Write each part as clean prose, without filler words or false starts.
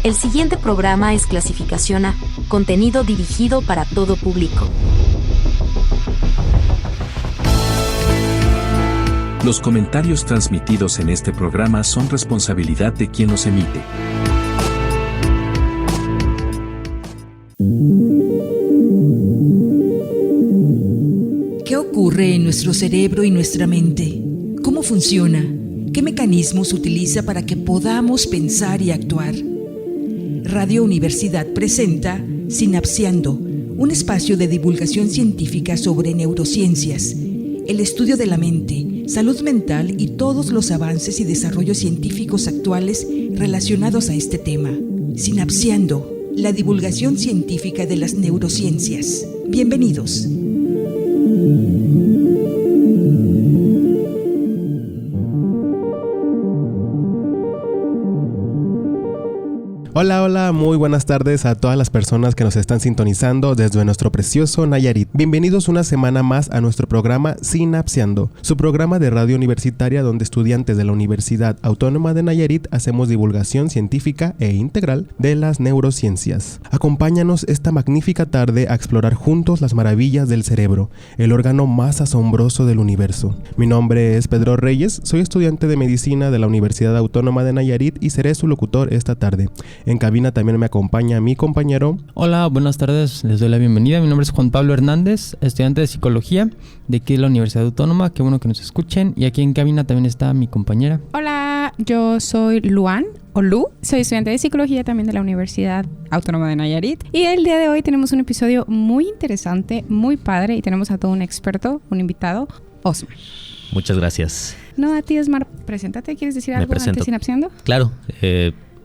El siguiente programa es clasificación A, contenido dirigido para todo público. Los comentarios transmitidos en este programa son responsabilidad de quien los emite. ¿Qué ocurre en nuestro cerebro y nuestra mente? ¿Cómo funciona? ¿Qué mecanismos utiliza para que podamos pensar y actuar? Radio Universidad presenta Sinapseando, un espacio de divulgación científica sobre neurociencias, el estudio de la mente, salud mental y todos los avances y desarrollos científicos actuales relacionados a este tema. Sinapseando, la divulgación científica de las neurociencias. Bienvenidos. Hola, muy buenas tardes a todas las personas que nos están sintonizando desde nuestro precioso Nayarit. Bienvenidos una semana más a nuestro programa Sinapseando, su programa de radio universitaria donde estudiantes de la Universidad Autónoma de Nayarit hacemos divulgación científica e integral de las neurociencias. Acompáñanos esta magnífica tarde a explorar juntos las maravillas del cerebro, el órgano más asombroso del universo. Mi nombre es Pedro Reyes, soy estudiante de medicina de la Universidad Autónoma de Nayarit y seré su locutor esta tarde. En cabina también me acompaña mi compañero. Hola, buenas tardes, les doy la bienvenida. Mi nombre es Juan Pablo Hernández, estudiante de psicología de aquí de la Universidad Autónoma. Qué bueno que nos escuchen. Y aquí en cabina también está mi compañera. Hola, yo soy Luan, o Lu. Soy estudiante de psicología también de la Universidad Autónoma de Nayarit. Y el día de hoy tenemos un episodio muy interesante, muy padre. Y tenemos a todo un experto, un invitado, Osmar. Muchas gracias. No, a ti, Osmar, preséntate. ¿Quieres decir algo antes de Sinapseando? Claro,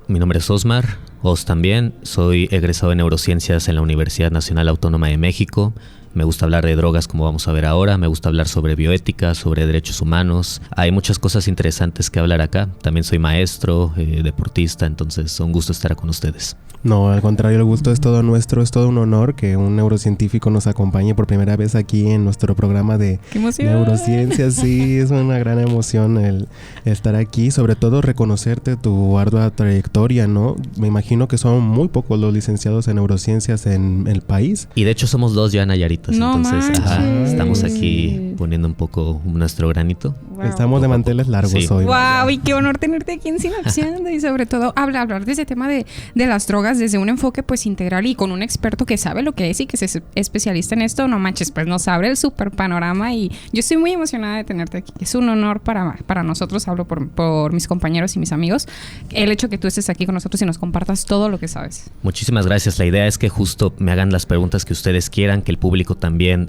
mi nombre es Osmar, Os también. Soy egresado de neurociencias en la Universidad Nacional Autónoma de México. Me gusta hablar de drogas, como vamos a ver ahora. Me gusta hablar sobre bioética, sobre derechos humanos. Hay muchas cosas interesantes que hablar acá. También soy maestro, deportista, entonces un gusto estar con ustedes. No, al contrario, el gusto es todo nuestro. Es todo un honor que un neurocientífico nos acompañe por primera vez aquí en nuestro programa de neurociencias. Sí, es una gran emoción el estar aquí. Sobre todo reconocerte tu ardua trayectoria, ¿no? Me imagino que son muy pocos los licenciados en neurociencias en el país. Y de hecho somos dos ya nayaritas. No entonces estamos aquí poniendo un poco nuestro granito. Wow. Estamos de manteles largos hoy. Wow, y qué honor tenerte aquí en Sinapseando. Y sobre todo hablar de ese tema de las drogas desde un enfoque pues integral y con un experto que sabe lo que es y que es especialista en esto. No manches, pues nos abre el super panorama y yo estoy muy emocionada de tenerte aquí. Es un honor para nosotros, hablo por mis compañeros y mis amigos, el hecho que tú estés aquí con nosotros y nos compartas todo lo que sabes. Muchísimas gracias. La idea es que justo me hagan las preguntas que ustedes quieran, que el público también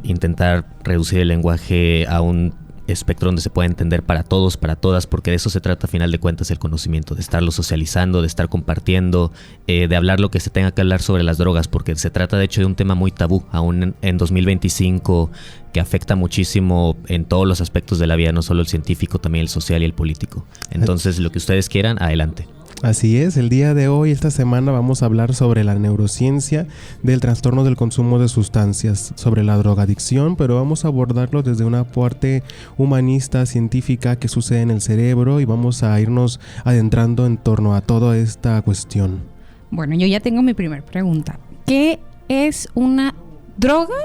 intentar reducir el lenguaje a un espectro donde se pueda entender para todos, para todas, porque de eso se trata a final de cuentas el conocimiento, de estarlo socializando, de estar compartiendo, de hablar lo que se tenga que hablar sobre las drogas, porque se trata de hecho de un tema muy tabú, aún en 2025, que afecta muchísimo en todos los aspectos de la vida, no solo el científico, también el social y el político. Entonces, lo que ustedes quieran, adelante. Así es, el día de hoy, esta semana, vamos a hablar sobre la neurociencia del trastorno del consumo de sustancias, sobre la drogadicción, pero vamos a abordarlo desde una parte humanista, científica, que sucede en el cerebro y vamos a irnos adentrando en torno a toda esta cuestión. Bueno, yo ya tengo mi primer pregunta. ¿Qué es una droga?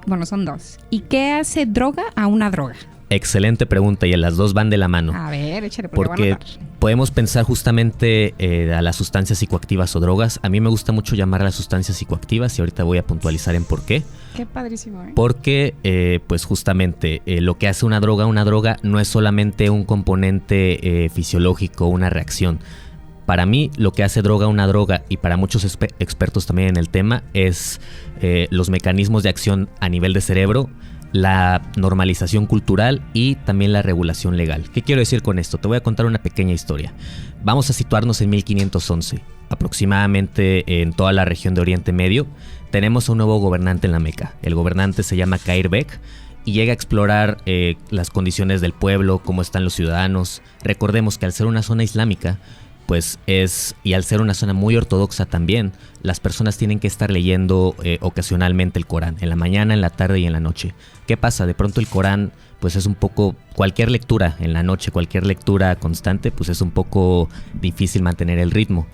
Bueno, son dos. ¿Y qué hace droga a una droga? Excelente pregunta y las dos van de la mano. A ver, échale porque podemos pensar justamente a las sustancias psicoactivas o drogas. A mí me gusta mucho llamar a las sustancias psicoactivas y ahorita voy a puntualizar en por qué. Qué padrísimo, ¿eh? Porque pues justamente lo que hace una droga no es solamente un componente fisiológico, una reacción. Para mí lo que hace una droga y para muchos expertos también en el tema es los mecanismos de acción a nivel de cerebro, la normalización cultural y también la regulación legal. ¿Qué quiero decir con esto? Te voy a contar una pequeña historia. Vamos a situarnos en 1511. Aproximadamente en toda la región de Oriente Medio tenemos un nuevo gobernante en la Meca. El gobernante se llama Cair Bek y llega a explorar las condiciones del pueblo, cómo están los ciudadanos. Recordemos que al ser una zona islámica, y al ser una zona muy ortodoxa también, las personas tienen que estar leyendo ocasionalmente el Corán, en la mañana, en la tarde y en la noche. ¿Qué pasa? De pronto el Corán, pues es un poco, cualquier lectura en la noche, cualquier lectura constante, pues es un poco difícil mantener el ritmo.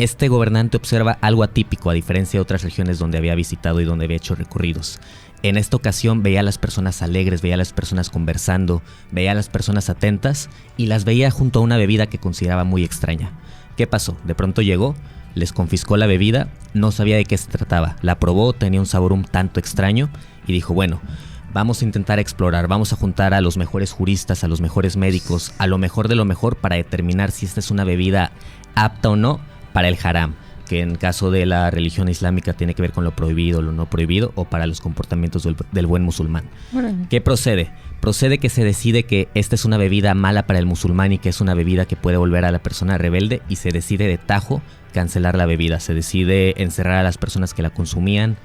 Este gobernante observa algo atípico a diferencia de otras regiones donde había visitado y donde había hecho recorridos. En esta ocasión veía a las personas alegres, veía a las personas conversando, veía a las personas atentas y las veía junto a una bebida que consideraba muy extraña. ¿Qué pasó? De pronto llegó, les confiscó la bebida, no sabía de qué se trataba, la probó, tenía un sabor un tanto extraño y dijo, bueno, vamos a intentar explorar, vamos a juntar a los mejores juristas, a los mejores médicos, a lo mejor de lo mejor para determinar si esta es una bebida apta o no para el haram, que en caso de la religión islámica tiene que ver con lo prohibido, lo no prohibido, o para los comportamientos del buen musulmán. Órale. ¿Qué procede? Procede que se decide que esta es una bebida mala para el musulmán y que es una bebida que puede volver a la persona rebelde y se decide de tajo cancelar la bebida. Se decide encerrar a las personas que la consumían,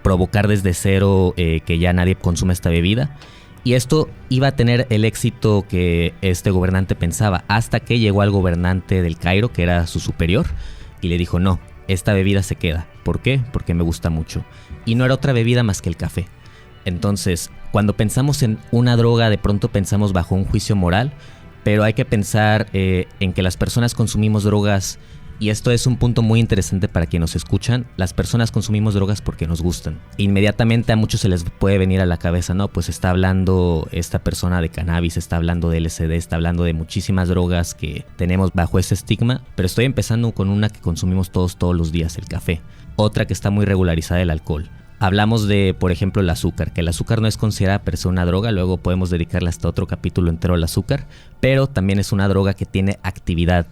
provocar desde cero que ya nadie consuma esta bebida. Y esto iba a tener el éxito que este gobernante pensaba, hasta que llegó al gobernante del Cairo, que era su superior, y le dijo, no, esta bebida se queda. ¿Por qué? Porque me gusta mucho. Y no era otra bebida más que el café. Entonces, cuando pensamos en una droga, de pronto pensamos bajo un juicio moral, pero hay que pensar en que las personas consumimos drogas. Y esto es un punto muy interesante para quienes nos escuchan. Las personas consumimos drogas porque nos gustan. Inmediatamente a muchos se les puede venir a la cabeza, no, pues está hablando esta persona de cannabis, está hablando de LSD, está hablando de muchísimas drogas que tenemos bajo ese estigma. Pero estoy empezando con una que consumimos todos los días, el café. Otra que está muy regularizada, el alcohol. Hablamos de, por ejemplo, el azúcar, que el azúcar no es considerada per se una droga, luego podemos dedicarle hasta otro capítulo entero al azúcar, pero también es una droga que tiene actividad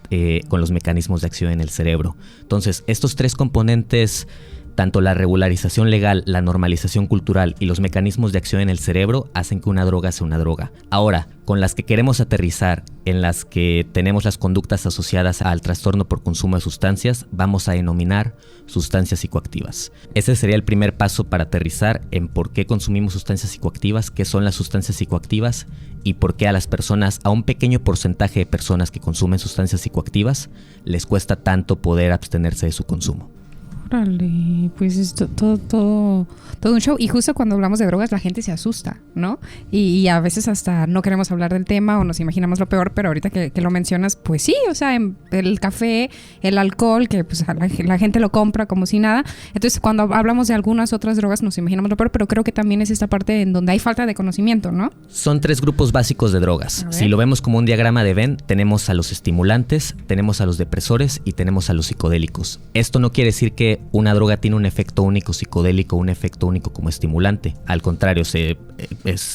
con los mecanismos de acción en el cerebro. Entonces, estos tres componentes, tanto la regularización legal, la normalización cultural y los mecanismos de acción en el cerebro hacen que una droga sea una droga. Ahora, con las que queremos aterrizar, en las que tenemos las conductas asociadas al trastorno por consumo de sustancias, vamos a denominar sustancias psicoactivas. Ese sería el primer paso para aterrizar en por qué consumimos sustancias psicoactivas, qué son las sustancias psicoactivas y por qué a las personas, a un pequeño porcentaje de personas que consumen sustancias psicoactivas, les cuesta tanto poder abstenerse de su consumo. Órale, pues es todo un show. Y justo cuando hablamos de drogas la gente se asusta, ¿no? Y a veces hasta no queremos hablar del tema o nos imaginamos lo peor, pero ahorita que lo mencionas, pues sí, o sea, el café, el alcohol, que pues la gente lo compra como si nada. Entonces cuando hablamos de algunas otras drogas nos imaginamos lo peor, pero creo que también es esta parte en donde hay falta de conocimiento, ¿no? Son tres grupos básicos de drogas. Si lo vemos como un diagrama de Venn, tenemos a los estimulantes, tenemos a los depresores y tenemos a los psicodélicos. Esto no quiere decir que una droga tiene un efecto único psicodélico, un efecto único como estimulante. Al contrario, se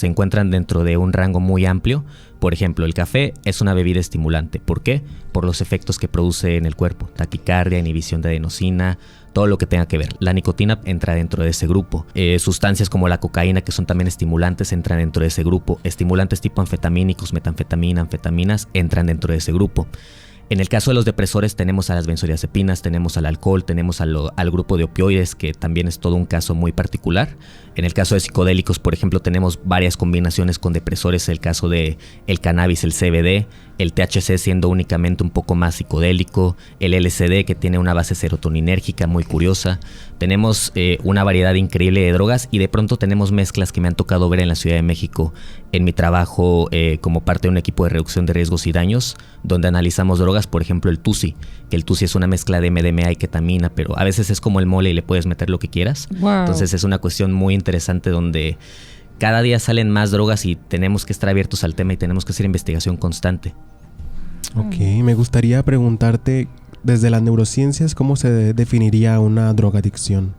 encuentran dentro de un rango muy amplio. Por ejemplo, el café es una bebida estimulante. ¿Por qué? Por los efectos que produce en el cuerpo. Taquicardia, inhibición de adenosina, todo lo que tenga que ver. La nicotina entra dentro de ese grupo. Sustancias como la cocaína, que son también estimulantes, entran dentro de ese grupo. Estimulantes tipo anfetamínicos, metanfetamina, anfetaminas, entran dentro de ese grupo. En el caso de los depresores tenemos a las benzodiazepinas, tenemos al alcohol, tenemos al grupo de opioides, que también es todo un caso muy particular. En el caso de psicodélicos, por ejemplo, tenemos varias combinaciones con depresores, el caso de el cannabis, el CBD, el THC siendo únicamente un poco más psicodélico, el LSD que tiene una base serotoninérgica muy curiosa. Tenemos una variedad increíble de drogas y de pronto tenemos mezclas que me han tocado ver en la Ciudad de México en mi trabajo como parte de un equipo de reducción de riesgos y daños, donde analizamos drogas, por ejemplo el Tusi, que el Tusi es una mezcla de MDMA y ketamina, pero a veces es como el mole y le puedes meter lo que quieras. Wow. Entonces es una cuestión muy interesante donde cada día salen más drogas y tenemos que estar abiertos al tema y tenemos que hacer investigación constante. Ok, me gustaría preguntarte, desde las neurociencias, ¿cómo se definiría una drogadicción?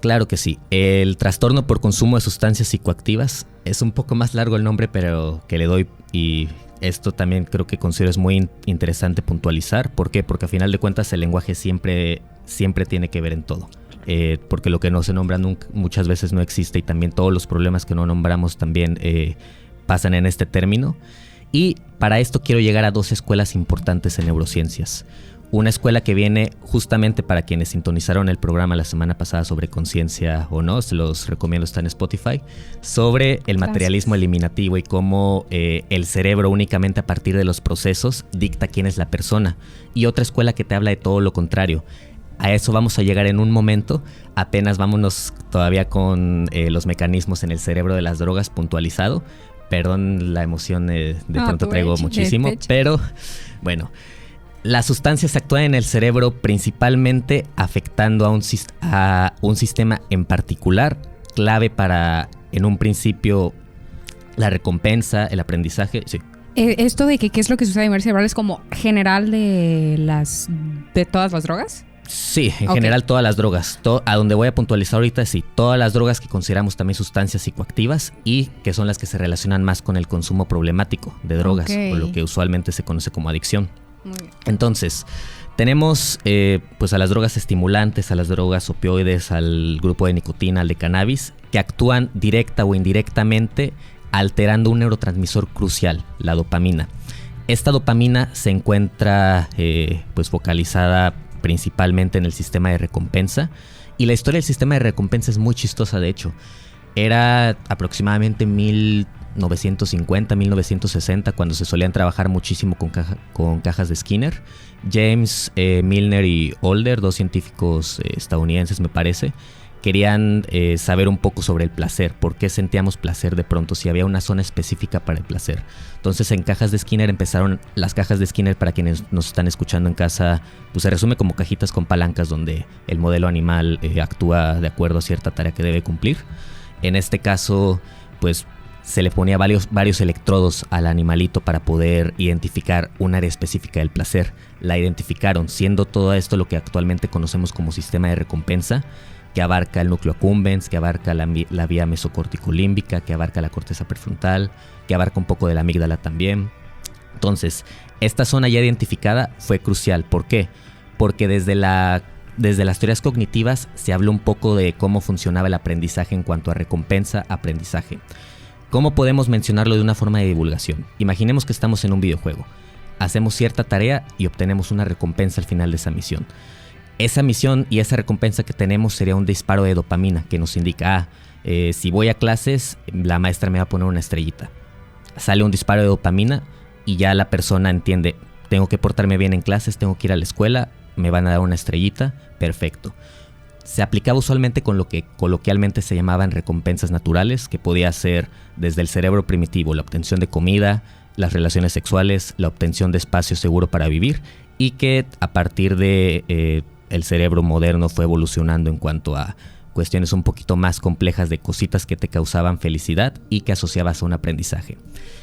Claro que sí. El trastorno por consumo de sustancias psicoactivas es un poco más largo el nombre, pero que le doy, y esto también creo que considero es muy interesante puntualizar. ¿Por qué? Porque a final de cuentas el lenguaje siempre tiene que ver en todo. Porque lo que no se nombra nunca, muchas veces no existe, y también todos los problemas que no nombramos también pasan en este término. Y para esto quiero llegar a dos escuelas importantes en neurociencias. Una escuela que viene justamente para quienes sintonizaron el programa la semana pasada sobre conciencia o no, se los recomiendo, está en Spotify, sobre el materialismo eliminativo y cómo el cerebro únicamente a partir de los procesos dicta quién es la persona. Y otra escuela que te habla de todo lo contrario. A eso vamos a llegar en un momento, apenas vámonos todavía con los mecanismos en el cerebro de las drogas puntualizado. Perdón la emoción, de pronto traigo muchísimo, pero bueno. Las sustancias actúan en el cerebro principalmente afectando a un sistema en particular, clave para, en un principio, la recompensa, el aprendizaje. Sí. Esto de que qué es lo que sucede a nivel cerebral es como general de todas las drogas. Sí, en general todas las drogas. A donde voy a puntualizar ahorita, sí, todas las drogas que consideramos también sustancias psicoactivas y que son las que se relacionan más con el consumo problemático de drogas, o lo que usualmente se conoce como adicción. Muy bien. Entonces, tenemos pues a las drogas estimulantes, a las drogas opioides, al grupo de nicotina, al de cannabis, que actúan directa o indirectamente alterando un neurotransmisor crucial, la dopamina. Esta dopamina se encuentra pues focalizada principalmente en el sistema de recompensa, y la historia del sistema de recompensa es muy chistosa. De hecho, era aproximadamente 1950, 1960 cuando se solían trabajar muchísimo con cajas de Skinner. James Milner y Older, dos científicos estadounidenses me parece, querían saber un poco sobre el placer, por qué sentíamos placer de pronto, si había una zona específica para el placer. Entonces en cajas de Skinner empezaron, las cajas de Skinner, para quienes nos están escuchando en casa, pues se resume como cajitas con palancas donde el modelo animal actúa de acuerdo a cierta tarea que debe cumplir. En este caso, pues se le ponía varios electrodos al animalito para poder identificar un área específica del placer. La identificaron, siendo todo esto lo que actualmente conocemos como sistema de recompensa, que abarca el núcleo accumbens, que abarca la vía mesocorticolímbica, que abarca la corteza prefrontal, que abarca un poco de la amígdala también. Entonces, esta zona ya identificada fue crucial. ¿Por qué? Porque desde las teorías cognitivas se habló un poco de cómo funcionaba el aprendizaje en cuanto a recompensa-aprendizaje. ¿Cómo podemos mencionarlo de una forma de divulgación? Imaginemos que estamos en un videojuego. Hacemos cierta tarea y obtenemos una recompensa al final de esa misión. Esa misión y esa recompensa que tenemos sería un disparo de dopamina que nos indica, si voy a clases, la maestra me va a poner una estrellita. Sale un disparo de dopamina y ya la persona entiende, tengo que portarme bien en clases, tengo que ir a la escuela, me van a dar una estrellita, perfecto. Se aplicaba usualmente con lo que coloquialmente se llamaban recompensas naturales, que podía ser desde el cerebro primitivo, la obtención de comida, las relaciones sexuales, la obtención de espacio seguro para vivir, y que a partir de el cerebro moderno fue evolucionando en cuanto a cuestiones un poquito más complejas de cositas que te causaban felicidad y que asociabas a un aprendizaje.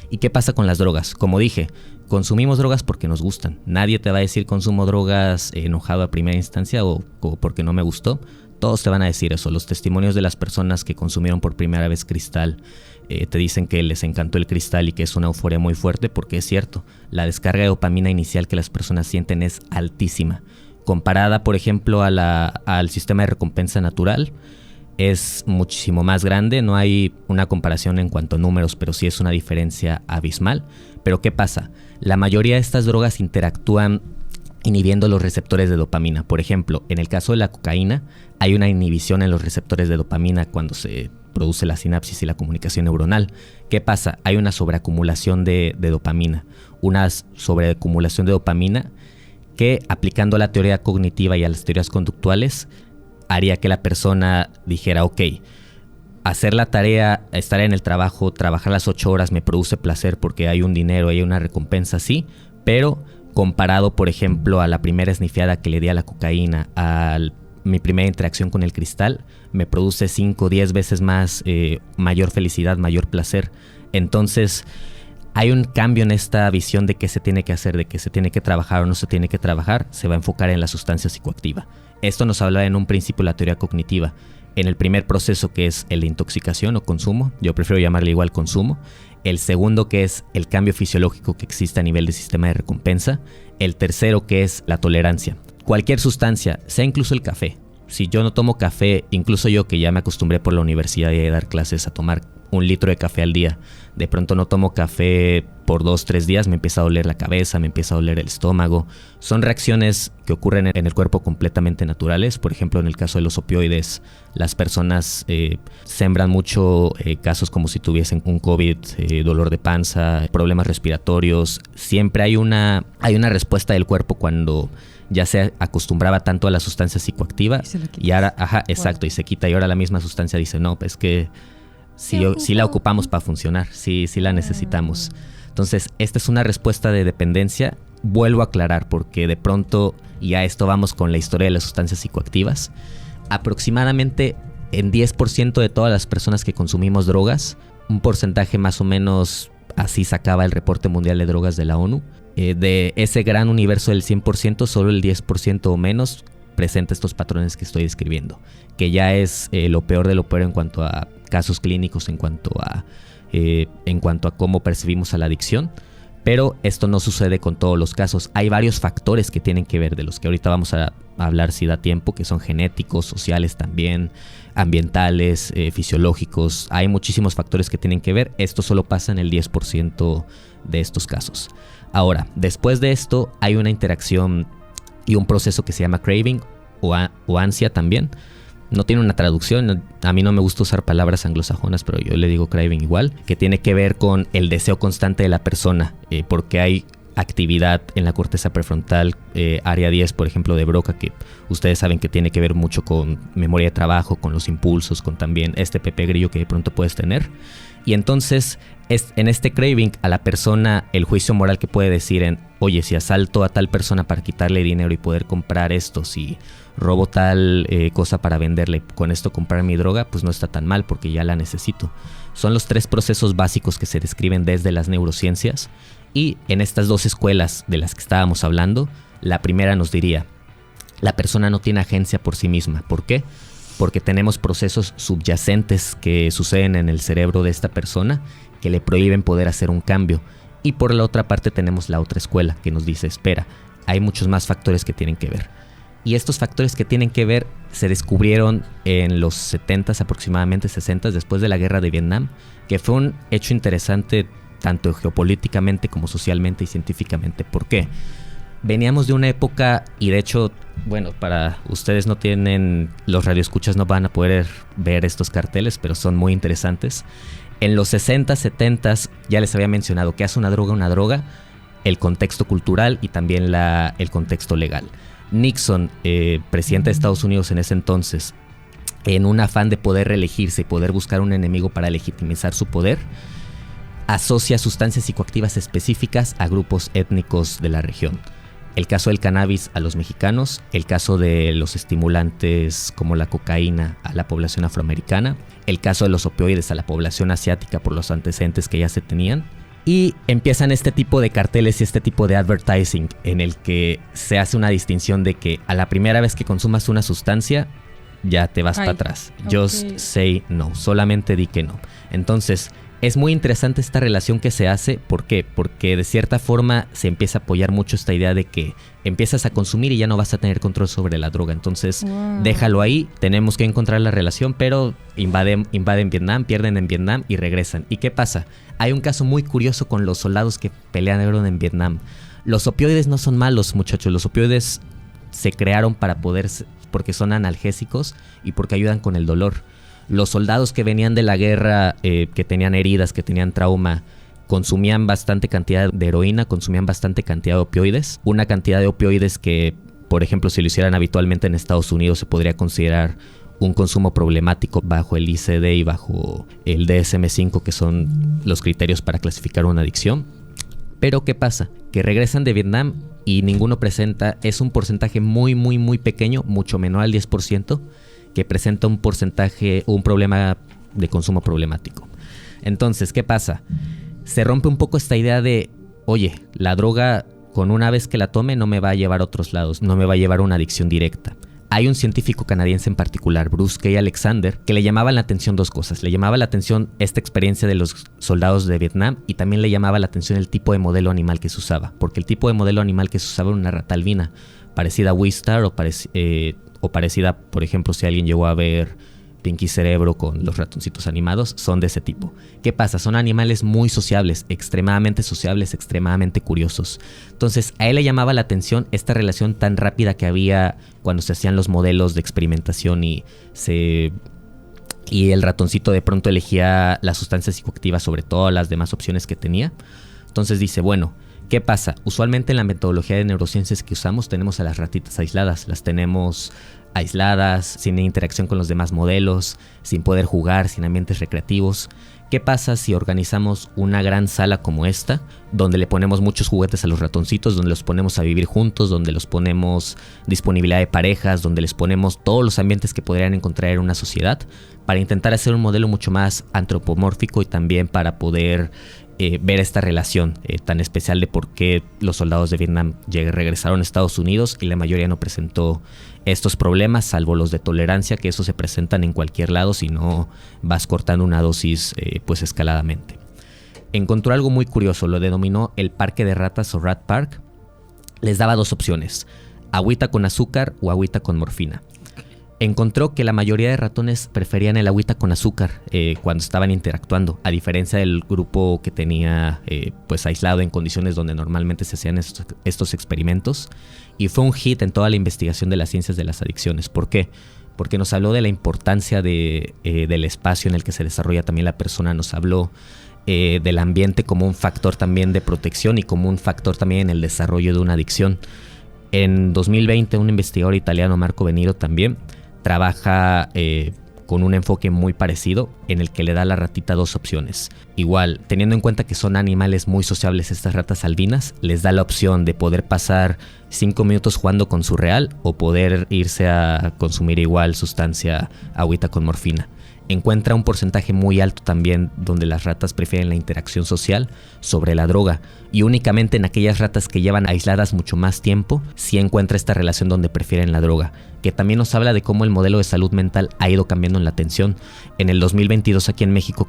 ¿Y qué pasa con las drogas? Como dije, consumimos drogas porque nos gustan. Nadie te va a decir consumo drogas enojado a primera instancia o porque no me gustó. Todos te van a decir eso. Los testimonios de las personas que consumieron por primera vez cristal te dicen que les encantó el cristal y que es una euforia muy fuerte, porque es cierto. La descarga de dopamina inicial que las personas sienten es altísima. Comparada, por ejemplo, al sistema de recompensa natural, es muchísimo más grande. No hay una comparación en cuanto a números, pero sí es una diferencia abismal. Pero ¿qué pasa? La mayoría de estas drogas interactúan inhibiendo los receptores de dopamina. Por ejemplo, en el caso de la cocaína, hay una inhibición en los receptores de dopamina cuando se produce la sinapsis y la comunicación neuronal. ¿Qué pasa? Hay una sobreacumulación de dopamina. Una sobreacumulación de dopamina que, aplicando la teoría cognitiva y a las teorías conductuales, haría que la persona dijera, ok, hacer la tarea, estar en el trabajo, trabajar las 8 horas me produce placer porque hay un dinero, hay una recompensa, sí, pero comparado, por ejemplo, a la primera esnifiada que le di a la cocaína, a mi primera interacción con el cristal, me produce 5 o 10 veces más mayor felicidad, mayor placer. Entonces, hay un cambio en esta visión de qué se tiene que hacer, de que se tiene que trabajar o no se tiene que trabajar. Se va a enfocar en la sustancia psicoactiva. Esto nos habla en un principio la teoría cognitiva. En el primer proceso, que es el de intoxicación o consumo, yo prefiero llamarle igual consumo. El segundo, que es el cambio fisiológico que existe a nivel del sistema de recompensa. El tercero, que es la tolerancia. Cualquier sustancia, sea incluso el café. Si yo no tomo café, incluso yo que ya me acostumbré por la universidad y a dar clases a tomar 1 litro de café al día, de pronto no tomo café por 2-3 días, me empieza a doler la cabeza, me empieza a doler el estómago. Son reacciones que ocurren en el cuerpo completamente naturales. Por ejemplo, en el caso de los opioides, las personas sembran mucho casos como si tuviesen un COVID, dolor de panza, problemas respiratorios. Siempre hay una respuesta del cuerpo cuando ya se acostumbraba tanto a la sustancia psicoactiva y ahora, exacto, y se quita, y ahora la misma sustancia dice, no, es que sí la ocupamos para funcionar, sí la necesitamos. Entonces, esta es una respuesta de dependencia vuelvo a aclarar, porque de pronto, y a esto vamos con la historia de las sustancias psicoactivas, aproximadamente en 10% de todas las personas que consumimos drogas, un porcentaje más o menos, así sacaba el reporte mundial de drogas de la ONU, de ese gran universo del 100%, solo el 10% o menos presenta estos patrones que estoy describiendo, que ya es lo peor de lo peor en cuanto a casos clínicos, en cuanto a cómo percibimos a la adicción. Pero esto no sucede con todos los casos. Hay varios factores que tienen que ver, de los que ahorita vamos a hablar si da tiempo, que son genéticos, sociales también, ambientales, fisiológicos. Hay muchísimos factores que tienen que ver. Esto solo pasa en el 10% de estos casos. Ahora, después de esto hay una interacción y un proceso que se llama craving o ansia también. No tiene una traducción, a mí no me gusta usar palabras anglosajonas, pero yo le digo craving igual, que tiene que ver con el deseo constante de la persona, porque hay actividad en la corteza prefrontal, área 10, por ejemplo, de Broca, que ustedes saben que tiene que ver mucho con memoria de trabajo, con los impulsos, con también este Pepe Grillo que de pronto puedes tener. Y entonces, en este craving, a la persona, el juicio moral que puede decir en, oye, si asalto a tal persona para quitarle dinero y poder comprar esto, si robo tal cosa para venderle, con esto comprar mi droga, pues no está tan mal porque ya la necesito. Son los 3 procesos básicos que se describen desde las neurociencias, y en estas 2 escuelas de las que estábamos hablando, la primera nos diría, la persona no tiene agencia por sí misma. ¿Por qué? Porque tenemos procesos subyacentes que suceden en el cerebro de esta persona que le prohíben poder hacer un cambio. Y por la otra parte tenemos la otra escuela que nos dice, espera, hay muchos más factores que tienen que ver. Y estos factores que tienen que ver se descubrieron en los 70s, aproximadamente 60s, después de la guerra de Vietnam, que fue un hecho interesante tanto geopolíticamente como socialmente y científicamente. ¿Por qué? Veníamos de una época, y de hecho, bueno, para ustedes no tienen, los radioescuchas no van a poder ver estos carteles, pero son muy interesantes. En los 60s, 70s, ya les había mencionado que hace una droga, el contexto cultural y también el contexto legal. Nixon, presidente de Estados Unidos en ese entonces, en un afán de poder reelegirse y poder buscar un enemigo para legitimizar su poder, asocia sustancias psicoactivas específicas a grupos étnicos de la región. El caso del cannabis a los mexicanos, el caso de los estimulantes como la cocaína a la población afroamericana, el caso de los opioides a la población asiática por los antecedentes que ya se tenían. Y empiezan este tipo de carteles y este tipo de advertising en el que se hace una distinción de que a la primera vez que consumas una sustancia ya te vas para atrás. Just say no, solamente di que no. Entonces es muy interesante esta relación que se hace. ¿Por qué? Porque de cierta forma se empieza a apoyar mucho esta idea de que empiezas a consumir y ya no vas a tener control sobre la droga. Entonces déjalo ahí, tenemos que encontrar la relación, pero invaden Vietnam, pierden en Vietnam y regresan. ¿Y qué pasa? Hay un caso muy curioso con los soldados que pelearon en Vietnam. Los opioides no son malos, muchachos. Los opioides se crearon porque son analgésicos y porque ayudan con el dolor. Los soldados que venían de la guerra, que tenían heridas, que tenían trauma, consumían bastante cantidad de heroína, consumían bastante cantidad de opioides. Una cantidad de opioides que, por ejemplo, si lo hicieran habitualmente en Estados Unidos, se podría considerar un consumo problemático bajo el ICD y bajo el DSM-5, que son los criterios para clasificar una adicción. Pero ¿qué pasa? Que regresan de Vietnam y ninguno presenta, es un porcentaje muy, muy, muy pequeño, mucho menor al 10%, que presenta un porcentaje o un problema de consumo problemático. Entonces, ¿qué pasa? Se rompe un poco esta idea de, oye, la droga con una vez que la tome no me va a llevar a otros lados, no me va a llevar a una adicción directa. Hay un científico canadiense en particular, Bruce K. Alexander, que le llamaba la atención 2 cosas. Le llamaba la atención esta experiencia de los soldados de Vietnam y también le llamaba la atención el tipo de modelo animal que se usaba. Porque el tipo de modelo animal que se usaba era una rata albina, parecida a Wistar o parecida, por ejemplo, si alguien llegó a ver Pinky Cerebro con los ratoncitos animados, son de ese tipo. ¿Qué pasa? Son animales muy sociables, extremadamente curiosos. Entonces, a él le llamaba la atención esta relación tan rápida que había cuando se hacían los modelos de experimentación y el ratoncito de pronto elegía la sustancia psicoactiva sobre todas las demás opciones que tenía. Entonces dice, bueno, ¿Qué pasa? Usualmente en la metodología de neurociencias que usamos tenemos a las ratitas aisladas. Las tenemos aisladas, sin interacción con los demás modelos, sin poder jugar, sin ambientes recreativos. ¿Qué pasa si organizamos una gran sala como esta, donde le ponemos muchos juguetes a los ratoncitos, donde los ponemos a vivir juntos, donde los ponemos disponibilidad de parejas, donde les ponemos todos los ambientes que podrían encontrar en una sociedad, para intentar hacer un modelo mucho más antropomórfico y también para poder ver esta relación tan especial de por qué los soldados de Vietnam regresaron a Estados Unidos y la mayoría no presentó estos problemas, salvo los de tolerancia, que esos se presentan en cualquier lado si no vas cortando una dosis pues escaladamente. Encontró algo muy curioso, lo denominó el parque de ratas o Rat Park. Les daba 2 opciones, agüita con azúcar o agüita con morfina. Encontró que la mayoría de ratones preferían el agüita con azúcar cuando estaban interactuando, a diferencia del grupo que tenía pues aislado en condiciones donde normalmente se hacían estos experimentos. Y fue un hit en toda la investigación de las ciencias de las adicciones. ¿Por qué? Porque nos habló de la importancia del espacio en el que se desarrolla también la persona, nos habló del ambiente como un factor también de protección y como un factor también en el desarrollo de una adicción. En 2020 un investigador italiano, Marco Veniro, también trabaja con un enfoque muy parecido en el que le da a la ratita 2 opciones. Igual, teniendo en cuenta que son animales muy sociables estas ratas albinas, les da la opción de poder pasar 5 minutos jugando con su real o poder irse a consumir igual sustancia, agüita con morfina. Encuentra un porcentaje muy alto también donde las ratas prefieren la interacción social sobre la droga, y únicamente en aquellas ratas que llevan aisladas mucho más tiempo sí encuentra esta relación donde prefieren la droga, que también nos habla de cómo el modelo de salud mental ha ido cambiando en la atención. En el 2022 aquí en México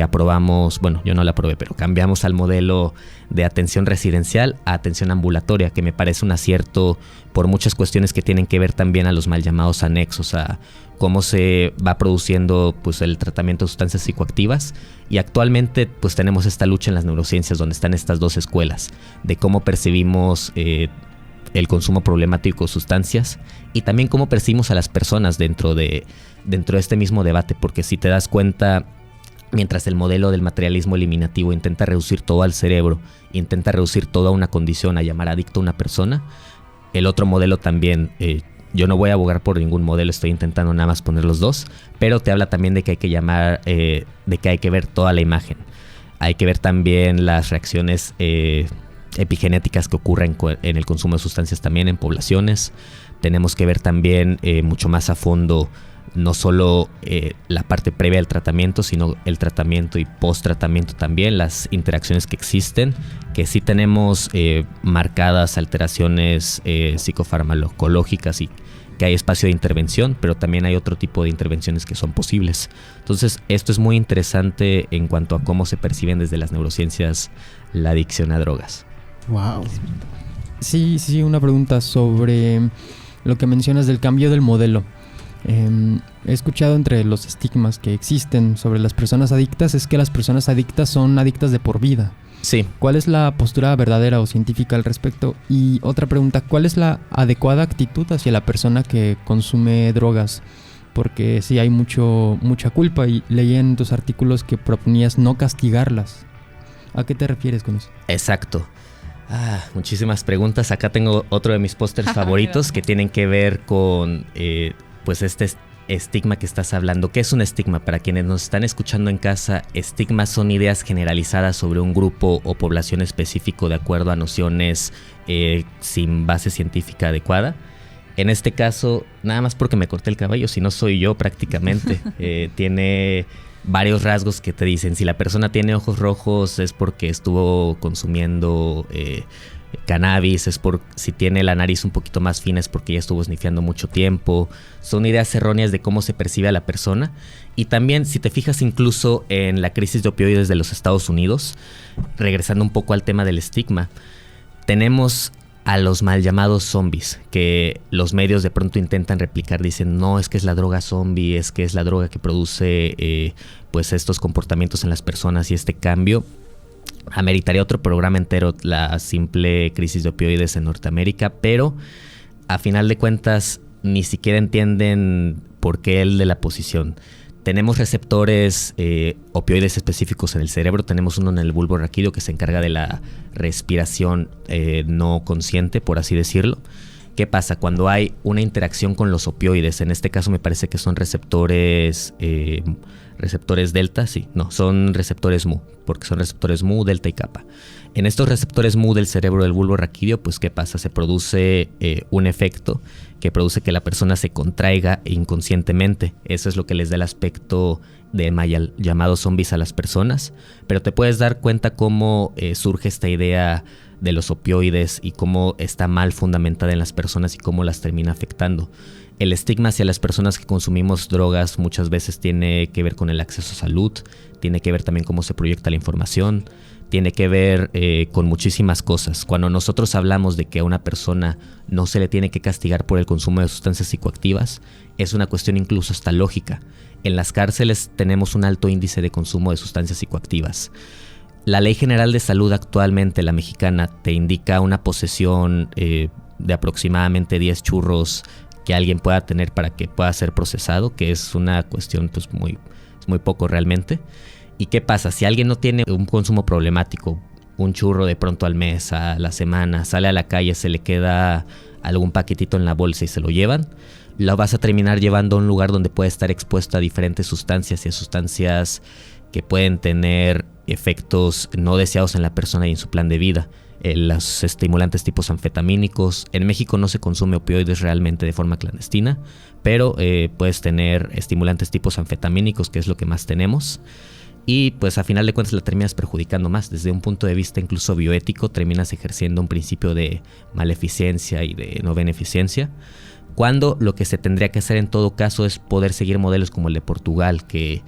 aprobamos, bueno, yo no la aprobé, pero cambiamos al modelo de atención residencial a atención ambulatoria, que me parece un acierto por muchas cuestiones que tienen que ver también a los mal llamados anexos, a cómo se va produciendo pues el tratamiento de sustancias psicoactivas. Y actualmente pues tenemos esta lucha en las neurociencias donde están estas 2 escuelas de cómo percibimos el consumo problemático de sustancias y también cómo percibimos a las personas dentro de este mismo debate, porque si te das cuenta, mientras el modelo del materialismo eliminativo intenta reducir todo al cerebro, intenta reducir toda una condición a llamar adicto a una persona, el otro modelo también, yo no voy a abogar por ningún modelo, estoy intentando nada más poner los 2, pero te habla también de que hay que llamar, de que hay que ver toda la imagen, hay que ver también las reacciones epigenéticas que ocurren en el consumo de sustancias también en poblaciones. Tenemos que ver también mucho más a fondo no solo la parte previa al tratamiento, sino el tratamiento y post-tratamiento también, las interacciones que existen, que sí tenemos marcadas alteraciones psicofarmacológicas y que hay espacio de intervención, pero también hay otro tipo de intervenciones que son posibles. Entonces, esto es muy interesante en cuanto a cómo se perciben desde las neurociencias la adicción a drogas. Wow. Sí, una pregunta sobre lo que mencionas del cambio del modelo. He escuchado entre los estigmas que existen sobre las personas adictas es que las personas adictas son adictas de por vida. Sí. ¿Cuál es la postura verdadera o científica al respecto? Y otra pregunta, ¿cuál es la adecuada actitud hacia la persona que consume drogas? Porque sí hay mucha culpa y leí en tus artículos que proponías no castigarlas. ¿A qué te refieres con eso? Exacto. Muchísimas preguntas. Acá tengo otro de mis pósters favoritos que tienen que ver con pues este estigma que estás hablando. ¿Qué es un estigma? Para quienes nos están escuchando en casa, estigmas son ideas generalizadas sobre un grupo o población específico de acuerdo a nociones sin base científica adecuada. En este caso, nada más porque me corté el cabello, si no soy yo prácticamente. Tiene varios rasgos que te dicen, si la persona tiene ojos rojos es porque estuvo consumiendo cannabis, si tiene la nariz un poquito más fina es porque ya estuvo snifeando mucho tiempo. Son ideas erróneas de cómo se percibe a la persona. Y también, si te fijas incluso en la crisis de opioides de los Estados Unidos, regresando un poco al tema del estigma, tenemos a los mal llamados zombies, que los medios de pronto intentan replicar, dicen, no, es que es la droga zombie, es que es la droga que produce pues estos comportamientos en las personas y este cambio. Ameritaría otro programa entero la simple crisis de opioides en Norteamérica, pero a final de cuentas ni siquiera entienden por qué el de la posición. Tenemos receptores opioides específicos en el cerebro. Tenemos uno en el bulbo raquídeo que se encarga de la respiración no consciente, por así decirlo. ¿Qué pasa? Cuando hay una interacción con los opioides, en este caso me parece que son receptores delta, son receptores mu, porque son receptores mu, delta y kappa. En estos receptores mu del cerebro del bulbo raquídeo, pues ¿qué pasa? Se produce un efecto que produce que la persona se contraiga inconscientemente. Eso es lo que les da el aspecto de llamados zombies a las personas. Pero te puedes dar cuenta cómo surge esta idea de los opioides y cómo está mal fundamentada en las personas y cómo las termina afectando. El estigma hacia las personas que consumimos drogas muchas veces tiene que ver con el acceso a salud, tiene que ver también cómo se proyecta la información, tiene que ver con muchísimas cosas. Cuando nosotros hablamos de que a una persona no se le tiene que castigar por el consumo de sustancias psicoactivas, es una cuestión incluso hasta lógica. En las cárceles tenemos un alto índice de consumo de sustancias psicoactivas. La Ley General de Salud actualmente, la mexicana, te indica una posesión de aproximadamente 10 churros que alguien pueda tener para que pueda ser procesado, que es una cuestión pues muy poco realmente. ¿Y qué pasa? Si alguien no tiene un consumo problemático, un churro de pronto al mes, a la semana, sale a la calle, se le queda algún paquetito en la bolsa y se lo llevan, lo vas a terminar llevando a un lugar donde puede estar expuesto a diferentes sustancias y a sustancias que pueden tener efectos no deseados en la persona y en su plan de vida. Los estimulantes tipos anfetamínicos. En México no se consume opioides realmente de forma clandestina, pero puedes tener estimulantes tipos anfetamínicos, que es lo que más tenemos. Y pues a final de cuentas la terminas perjudicando más. Desde un punto de vista incluso bioético, terminas ejerciendo un principio de maleficencia y de no beneficencia, cuando lo que se tendría que hacer en todo caso es poder seguir modelos como el de Portugal, que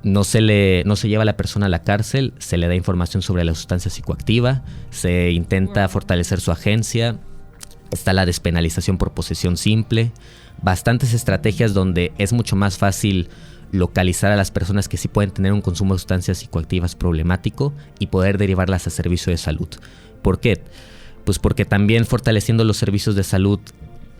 no se lleva a la persona a la cárcel, se le da información sobre la sustancia psicoactiva, se intenta fortalecer su agencia, está la despenalización por posesión simple, bastantes estrategias donde es mucho más fácil localizar a las personas que sí pueden tener un consumo de sustancias psicoactivas problemático y poder derivarlas a servicio de salud. ¿Por qué? Pues porque también fortaleciendo los servicios de salud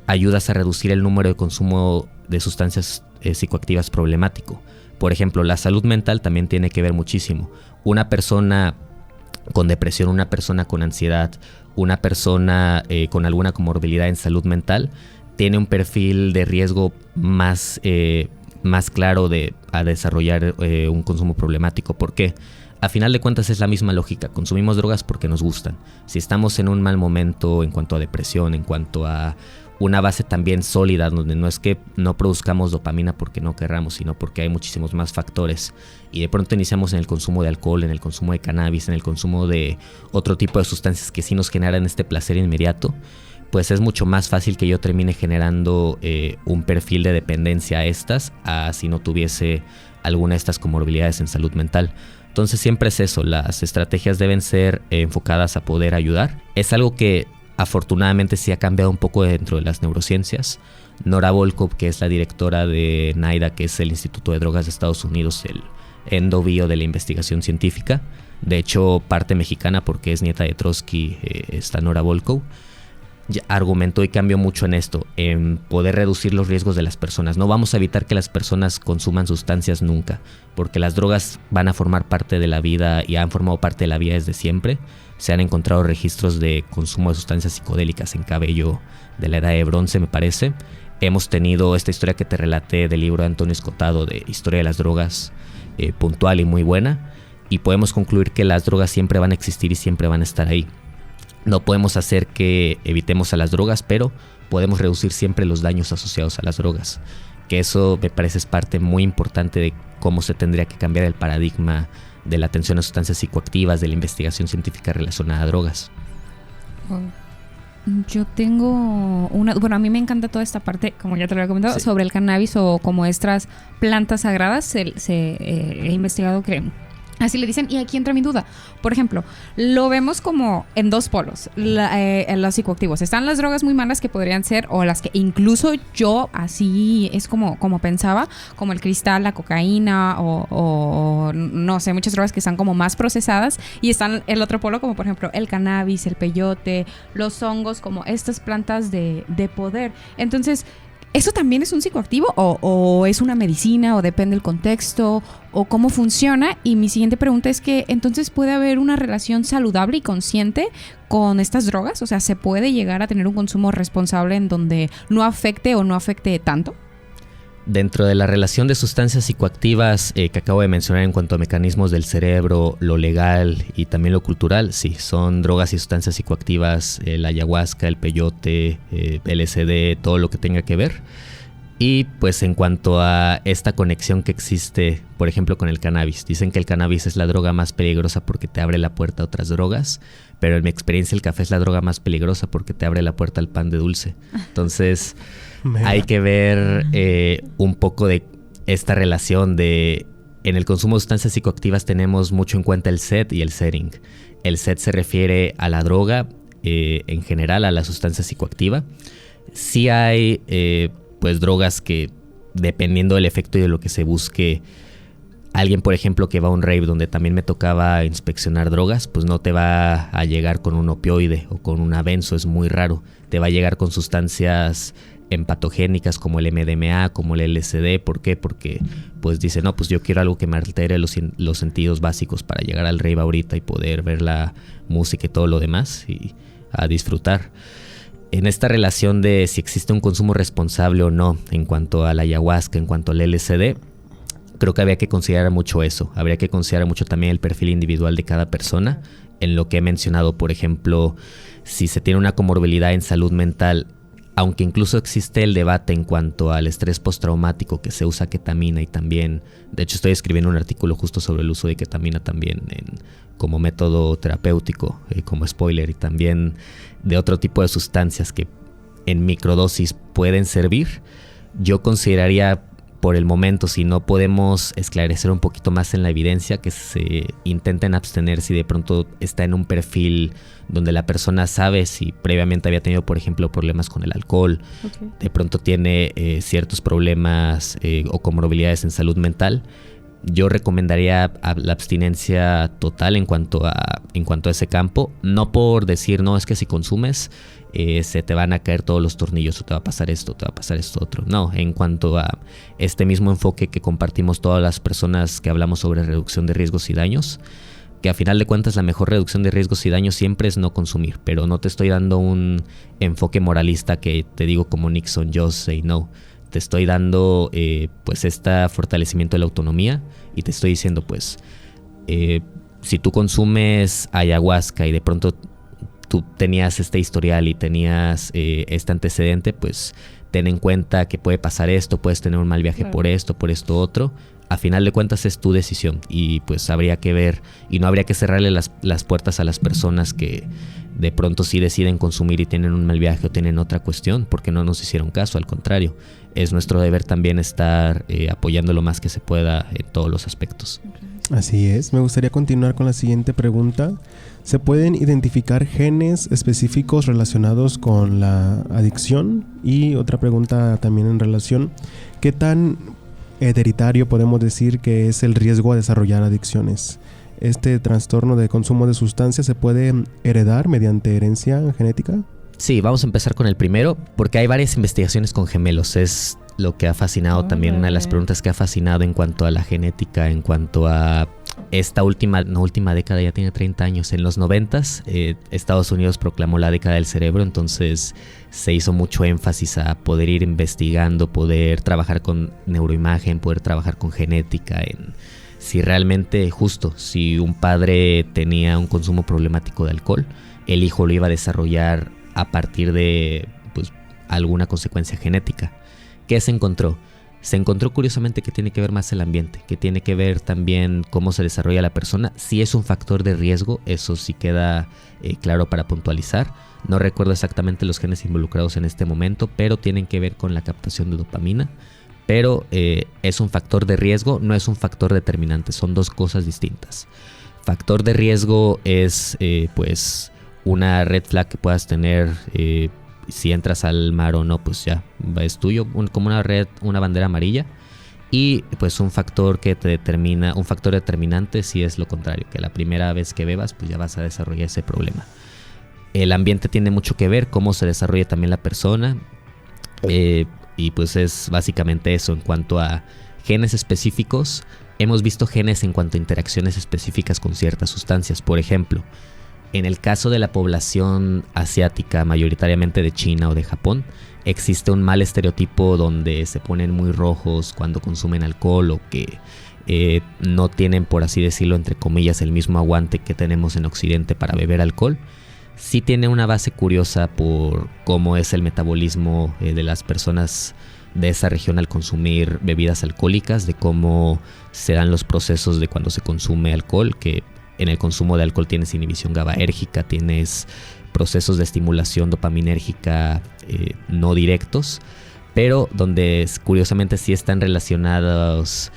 ayudas a reducir el número de consumo de sustancias psicoactivas problemático. Por ejemplo, la salud mental también tiene que ver muchísimo. Una persona con depresión, una persona con ansiedad, una persona con alguna comorbilidad en salud mental tiene un perfil de riesgo más claro a desarrollar un consumo problemático. ¿Por qué? A final de cuentas es la misma lógica. Consumimos drogas porque nos gustan. Si estamos en un mal momento en cuanto a depresión, en cuanto a una base también sólida, donde no es que no produzcamos dopamina porque no querramos, sino porque hay muchísimos más factores, y de pronto iniciamos en el consumo de alcohol, en el consumo de cannabis, en el consumo de otro tipo de sustancias que sí nos generan este placer inmediato, pues es mucho más fácil que yo termine generando un perfil de dependencia a estas, a si no tuviese alguna de estas comorbilidades en salud mental. Entonces siempre es eso, las estrategias deben ser enfocadas a poder ayudar. Es algo que afortunadamente sí ha cambiado un poco dentro de las neurociencias. Nora Volkow, que es la directora de NIDA, que es el Instituto de Drogas de Estados Unidos, el endobio de la investigación científica, de hecho parte mexicana porque es nieta de Trotsky, está Nora Volkow, argumentó y cambió mucho en esto, en poder reducir los riesgos de las personas. No vamos a evitar que las personas consuman sustancias nunca, porque las drogas van a formar parte de la vida y han formado parte de la vida desde siempre. Se han encontrado registros de consumo de sustancias psicodélicas en cabello de la edad de bronce, me parece. Hemos tenido esta historia que te relaté del libro de Antonio Escotado de Historia de las Drogas, puntual y muy buena, y podemos concluir que las drogas siempre van a existir y siempre van a estar ahí. No podemos hacer que evitemos a las drogas, pero podemos reducir siempre los daños asociados a las drogas, que eso me parece es parte muy importante de cómo se tendría que cambiar el paradigma de la atención a sustancias psicoactivas, de la investigación científica relacionada a drogas. Yo tengo bueno, a mí me encanta toda esta parte, como ya te lo había comentado, sí, sobre el cannabis o como estas plantas sagradas. He investigado que así le dicen, y aquí entra mi duda. Por ejemplo, lo vemos como en dos polos, los psicoactivos. Están las drogas muy malas que podrían ser, o las que incluso yo así es como pensaba, como el cristal, la cocaína, o no sé, muchas drogas que están como más procesadas. Y están el otro polo, como por ejemplo el cannabis, el peyote, los hongos, como estas plantas de poder. Entonces, ¿Eso también es un psicoactivo o es una medicina o depende del contexto o cómo funciona? Y mi siguiente pregunta es que entonces ¿puede haber una relación saludable y consciente con estas drogas? O sea, ¿se puede llegar a tener un consumo responsable en donde no afecte o no afecte tanto? Dentro de la relación de sustancias psicoactivas que acabo de mencionar en cuanto a mecanismos del cerebro, lo legal y también lo cultural, sí, son drogas y sustancias psicoactivas, la ayahuasca, el peyote, LSD, todo lo que tenga que ver. Y pues en cuanto a esta conexión que existe, por ejemplo, con el cannabis, dicen que el cannabis es la droga más peligrosa porque te abre la puerta a otras drogas, pero en mi experiencia el café es la droga más peligrosa porque te abre la puerta al pan de dulce. Entonces hay que ver un poco de esta relación de... En el consumo de sustancias psicoactivas tenemos mucho en cuenta el set y el setting. El set se refiere a la droga, en general a la sustancia psicoactiva. Sí hay pues drogas que, dependiendo del efecto y de lo que se busque, alguien, por ejemplo, que va a un rave donde también me tocaba inspeccionar drogas, pues no te va a llegar con un opioide o con una benzo, es muy raro. Te va a llegar con sustancias empatogénicas como el MDMA, como el LSD. ¿Por qué? Porque pues dice, no, pues yo quiero algo que me altere los sentidos básicos para llegar al rave ahorita y poder ver la música y todo lo demás y a disfrutar. En esta relación de si existe un consumo responsable o no en cuanto a la ayahuasca, en cuanto al LSD, creo que habría que considerar mucho eso. Habría que considerar mucho también el perfil individual de cada persona. En lo que he mencionado, por ejemplo, si se tiene una comorbilidad en salud mental, aunque incluso existe el debate en cuanto al estrés postraumático, que se usa ketamina y también, de hecho estoy escribiendo un artículo justo sobre el uso de ketamina también como método terapéutico, como spoiler, y también de otro tipo de sustancias que en microdosis pueden servir. Yo consideraría por el momento, si no podemos esclarecer un poquito más en la evidencia, que se intenten abstener si de pronto está en un perfil donde la persona sabe si previamente había tenido, por ejemplo, problemas con el alcohol, de pronto tiene ciertos problemas o comorbilidades en salud mental. Yo recomendaría la abstinencia total en cuanto a ese campo, no por decir, no, es que si consumes se te van a caer todos los tornillos o te va a pasar esto, te va a pasar esto otro. No, en cuanto a este mismo enfoque que compartimos todas las personas que hablamos sobre reducción de riesgos y daños, que a final de cuentas la mejor reducción de riesgos y daños siempre es no consumir, pero no te estoy dando un enfoque moralista que te digo como Nixon, just say no. Te estoy dando pues este fortalecimiento de la autonomía y te estoy diciendo pues si tú consumes ayahuasca y de pronto tú tenías este historial y tenías este antecedente, pues ten en cuenta que puede pasar esto, puedes tener un mal viaje por esto otro. A final de cuentas es tu decisión y pues habría que ver y no habría que cerrarle las puertas a las personas que de pronto sí deciden consumir y tienen un mal viaje o tienen otra cuestión porque no nos hicieron caso, al contrario. Es nuestro deber también estar apoyando lo más que se pueda en todos los aspectos. Así es. Me gustaría continuar con la siguiente pregunta. ¿Se pueden identificar genes específicos relacionados con la adicción? Y otra pregunta también en relación, ¿qué tan hereditario podemos decir que es el riesgo a desarrollar adicciones? ¿Este trastorno de consumo de sustancias se puede heredar mediante herencia genética? Sí, vamos a empezar con el primero, porque hay varias investigaciones con gemelos. Es lo que ha fascinado también, una de las preguntas que ha fascinado en cuanto a la genética, en cuanto a esta última década, ya tiene 30 años. En los 90s, Estados Unidos proclamó la década del cerebro, entonces se hizo mucho énfasis a poder ir investigando, poder trabajar con neuroimagen, poder trabajar con genética, en si realmente justo, si un padre tenía un consumo problemático de alcohol, el hijo lo iba a desarrollar a partir de pues, alguna consecuencia genética. ¿Qué se encontró? Se encontró curiosamente que tiene que ver más el ambiente, que tiene que ver también cómo se desarrolla la persona. Si es un factor de riesgo, eso sí queda claro para puntualizar. No recuerdo exactamente los genes involucrados en este momento, pero tienen que ver con la captación de dopamina. Pero es un factor de riesgo, no es un factor determinante, son dos cosas distintas. Factor de riesgo es pues una red flag que puedas tener si entras al mar o no, pues ya es tuyo, como una bandera amarilla. Y pues un factor que te determina, un factor determinante si es lo contrario, que la primera vez que bebas pues ya vas a desarrollar ese problema. El ambiente tiene mucho que ver, cómo se desarrolla también la persona. Y pues es básicamente eso. En cuanto a genes específicos, hemos visto genes en cuanto a interacciones específicas con ciertas sustancias. Por ejemplo, en el caso de la población asiática, mayoritariamente de China o de Japón, existe un mal estereotipo donde se ponen muy rojos cuando consumen alcohol o que no tienen, por así decirlo, entre comillas, el mismo aguante que tenemos en Occidente para beber alcohol. Sí tiene una base curiosa por cómo es el metabolismo de las personas de esa región al consumir bebidas alcohólicas, de cómo se dan los procesos de cuando se consume alcohol, que en el consumo de alcohol tienes inhibición GABAérgica, tienes procesos de estimulación dopaminérgica no directos, pero donde curiosamente sí están relacionados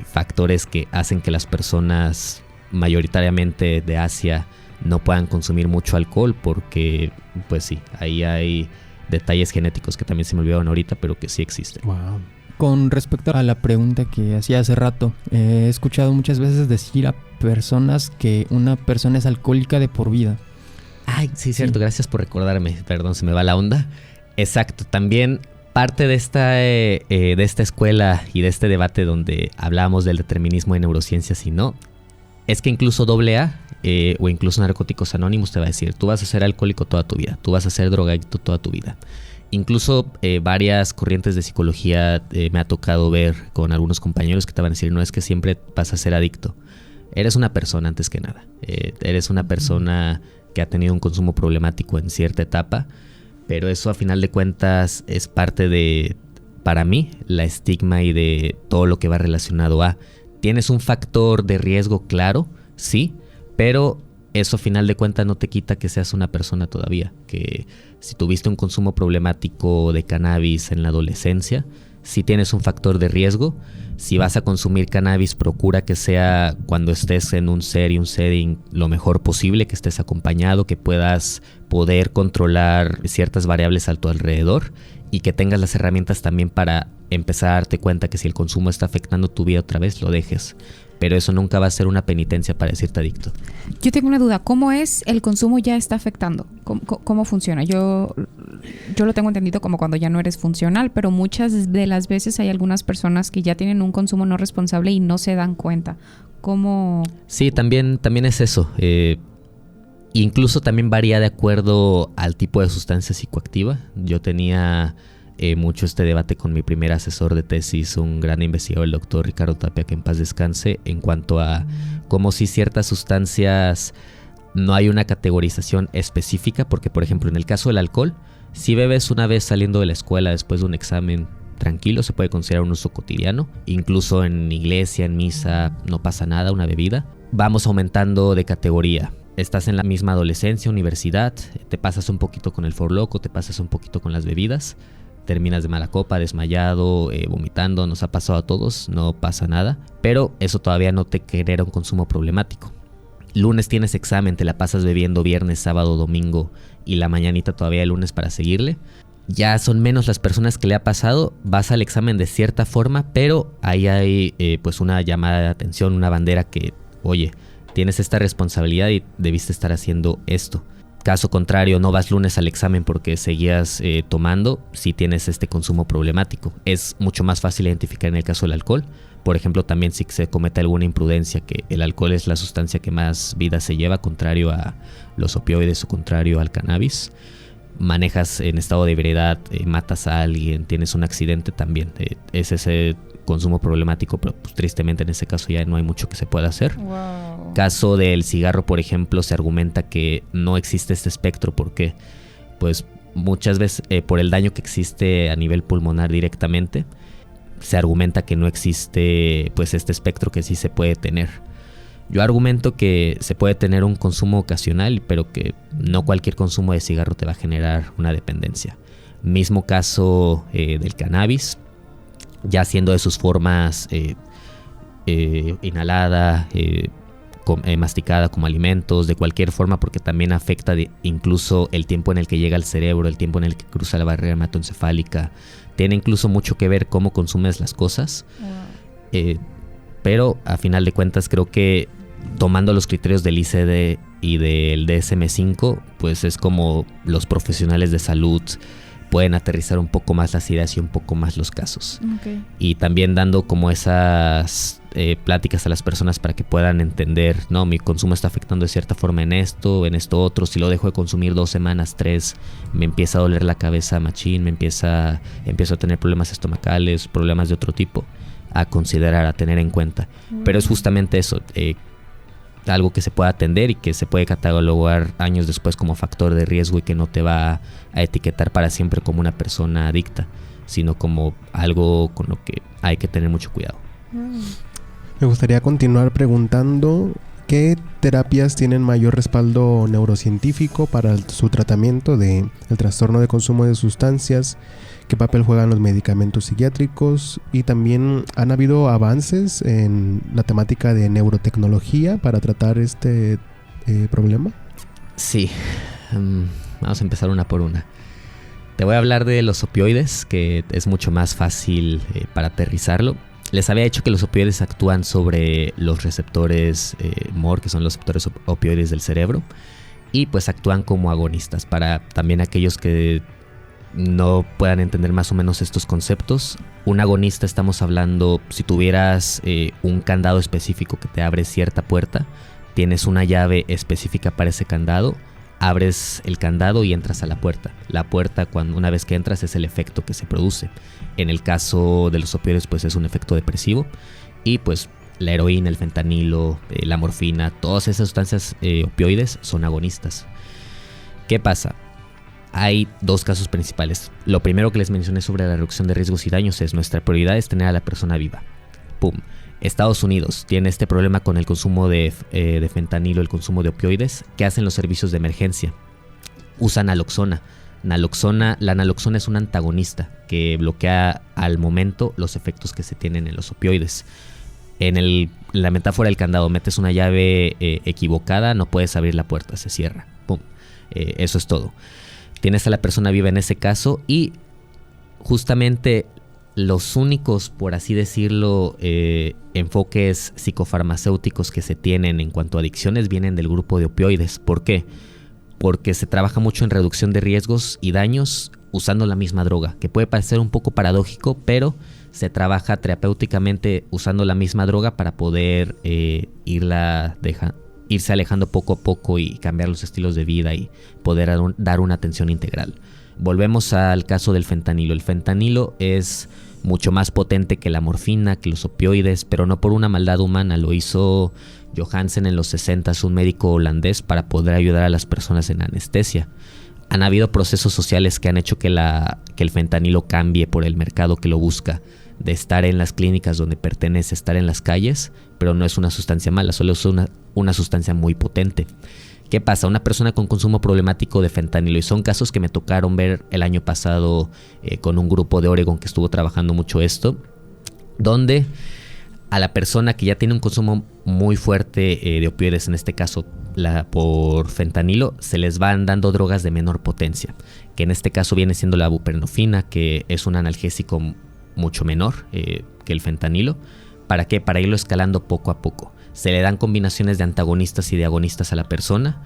factores que hacen que las personas mayoritariamente de Asia no puedan consumir mucho alcohol, porque pues sí, ahí hay detalles genéticos que también se me olvidaron ahorita, pero que sí existen. Wow. Con respecto a la pregunta que hacía hace rato, he escuchado muchas veces decir a personas que una persona es alcohólica de por vida. Ay, sí, cierto, gracias por recordarme, perdón, se me va la onda. Exacto, también parte de esta escuela y de este debate donde hablábamos del determinismo de neurociencias y no, es que incluso AA o incluso Narcóticos Anónimos te va a decir, tú vas a ser alcohólico toda tu vida, tú vas a ser drogadicto toda tu vida. Incluso varias corrientes de psicología me ha tocado ver con algunos compañeros que te van a decir, no es que siempre vas a ser adicto, eres una persona antes que nada, eres una persona que ha tenido un consumo problemático en cierta etapa, pero eso a final de cuentas es parte de, para mí, la estigma y de todo lo que va relacionado a, tienes un factor de riesgo claro, sí, pero eso a final de cuentas no te quita que seas una persona todavía, que si tuviste un consumo problemático de cannabis en la adolescencia, si tienes un factor de riesgo. Si vas a consumir cannabis, procura que sea cuando estés en un setting lo mejor posible, que estés acompañado, que puedas poder controlar ciertas variables a tu alrededor y que tengas las herramientas también para empezar a darte cuenta que si el consumo está afectando tu vida otra vez, lo dejes. Pero eso nunca va a ser una penitencia para decirte adicto. Yo tengo una duda. ¿Cómo es el consumo ya está afectando? ¿Cómo funciona? Yo lo tengo entendido como cuando ya no eres funcional, pero muchas de las veces hay algunas personas que ya tienen un consumo no responsable y no se dan cuenta. ¿Cómo? Sí, también es eso. Incluso también varía de acuerdo al tipo de sustancia psicoactiva. Yo tenía mucho este debate con mi primer asesor de tesis, un gran investigador, el doctor Ricardo Tapia, que en paz descanse, en cuanto a cómo si ciertas sustancias no hay una categorización específica, porque por ejemplo en el caso del alcohol, si bebes una vez saliendo de la escuela después de un examen tranquilo, se puede considerar un uso cotidiano, incluso en iglesia, en misa, no pasa nada, una bebida. Vamos aumentando de categoría. Estás en la misma adolescencia, universidad, te pasas un poquito con el forloco, te pasas un poquito con las bebidas, terminas de mala copa, desmayado, vomitando, nos ha pasado a todos, no pasa nada, pero eso todavía no te genera un consumo problemático. Lunes tienes examen, te la pasas bebiendo viernes, sábado, domingo y la mañanita todavía el lunes para seguirle. Ya son menos las personas que le ha pasado, vas al examen de cierta forma, pero ahí hay pues una llamada de atención, una bandera que, oye, tienes esta responsabilidad y debiste estar haciendo esto. Caso contrario, no vas lunes al examen porque seguías tomando, si tienes este consumo problemático. Es mucho más fácil identificar en el caso del alcohol. Por ejemplo, también si se comete alguna imprudencia, que el alcohol es la sustancia que más vida se lleva, contrario a los opioides o contrario al cannabis. Manejas en estado de ebriedad, matas a alguien, tienes un accidente también. Es ese consumo problemático, pero pues, tristemente en ese caso ya no hay mucho que se pueda hacer. Wow. Caso del cigarro, por ejemplo, se argumenta que no existe este espectro porque pues muchas veces por el daño que existe a nivel pulmonar directamente, se argumenta que no existe pues este espectro que sí se puede tener. Yo argumento que se puede tener un consumo ocasional, pero que no cualquier consumo de cigarro te va a generar una dependencia. Mismo caso del cannabis, ya siendo de sus formas inhalada, masticada como alimentos, de cualquier forma, porque también afecta incluso el tiempo en el que llega al cerebro, el tiempo en el que cruza la barrera hematoencefálica. Tiene incluso mucho que ver cómo consumes las cosas. Wow. Pero a final de cuentas creo que tomando los criterios del ICD y del DSM-5, pues es como los profesionales de salud pueden aterrizar un poco más las ideas y un poco más los casos. Okay. Y también dando como esas pláticas a las personas para que puedan entender, no, mi consumo está afectando de cierta forma en esto otro, si lo dejo de consumir 2 semanas, 3, me empieza a doler la cabeza machín, empiezo a tener problemas estomacales, problemas de otro tipo, a considerar, a tener en cuenta. Pero es justamente eso, algo que se puede atender y que se puede catalogar años después como factor de riesgo y que no te va a etiquetar para siempre como una persona adicta, sino como algo con lo que hay que tener mucho cuidado. Me gustaría continuar preguntando qué terapias tienen mayor respaldo neurocientífico para su tratamiento del trastorno de consumo de sustancias, qué papel juegan los medicamentos psiquiátricos y también han habido avances en la temática de neurotecnología para tratar este problema. Sí, vamos a empezar una por una. Te voy a hablar de los opioides, que es mucho más fácil para aterrizarlo. Les había dicho que los opioides actúan sobre los receptores MOR, que son los receptores opioides del cerebro, y pues actúan como agonistas. Para también aquellos que no puedan entender más o menos estos conceptos, un agonista, estamos hablando, si tuvieras un candado específico que te abre cierta puerta, tienes una llave específica para ese candado, abres el candado y entras a la puerta. La puerta, una vez que entras, es el efecto que se produce. En el caso de los opioides, pues es un efecto depresivo. Y pues la heroína, el fentanilo, la morfina, todas esas sustancias opioides son agonistas. ¿Qué pasa? Hay 2 casos principales. Lo primero que les mencioné sobre la reducción de riesgos y daños es nuestra prioridad es tener a la persona viva. ¡Pum! Estados Unidos tiene este problema con el consumo de fentanilo, el consumo de opioides. ¿Qué hacen los servicios de emergencia? Usan naloxona. La naloxona es un antagonista que bloquea al momento los efectos que se tienen en los opioides. En la metáfora del candado, metes una llave equivocada, no puedes abrir la puerta, se cierra. ¡Pum! Eso es todo. Tienes a la persona viva en ese caso y justamente los únicos, por así decirlo, enfoques psicofarmacéuticos que se tienen en cuanto a adicciones vienen del grupo de opioides. ¿Por qué? Porque se trabaja mucho en reducción de riesgos y daños usando la misma droga, que puede parecer un poco paradójico, pero se trabaja terapéuticamente usando la misma droga para poder irse alejando poco a poco y cambiar los estilos de vida y poder dar una atención integral. Volvemos al caso del fentanilo. El fentanilo es mucho más potente que la morfina, que los opioides, pero no por una maldad humana. Lo hizo Johansen en los 60s, un médico holandés, para poder ayudar a las personas en anestesia. Han habido procesos sociales que han hecho que el fentanilo cambie por el mercado que lo busca, de estar en las clínicas donde pertenece, estar en las calles, pero no es una sustancia mala, solo es una sustancia muy potente. ¿Qué pasa? Una persona con consumo problemático de fentanilo, y son casos que me tocaron ver el año pasado con un grupo de Oregon que estuvo trabajando mucho esto, donde a la persona que ya tiene un consumo muy fuerte de opioides, en este caso por fentanilo, se les van dando drogas de menor potencia, que en este caso viene siendo la buprenorfina, que es un analgésico mucho menor que el fentanilo. ¿Para qué? Para irlo escalando poco a poco. Se le dan combinaciones de antagonistas y de agonistas a la persona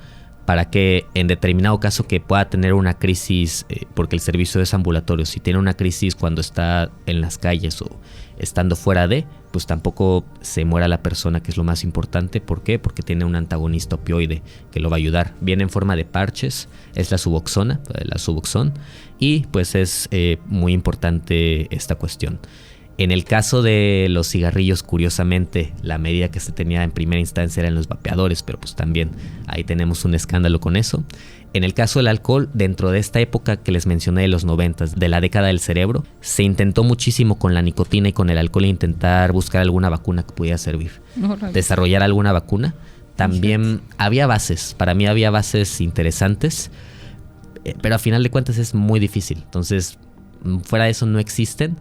para que en determinado caso que pueda tener una crisis, porque el servicio es ambulatorio, si tiene una crisis cuando está en las calles o estando fuera pues tampoco se muera la persona, que es lo más importante. ¿Por qué? Porque tiene un antagonista opioide que lo va a ayudar. Viene en forma de parches, es la Suboxone, y pues es muy importante esta cuestión. En el caso de los cigarrillos, curiosamente, la medida que se tenía en primera instancia eran los vapeadores, pero pues también ahí tenemos un escándalo con eso. En el caso del alcohol, dentro de esta época que les mencioné de los 90s, de la década del cerebro, se intentó muchísimo con la nicotina y con el alcohol intentar buscar alguna vacuna que pudiera servir. Desarrollar alguna vacuna. También había bases, para mí había bases interesantes, pero a final de cuentas es muy difícil. Entonces, fuera de eso no existen.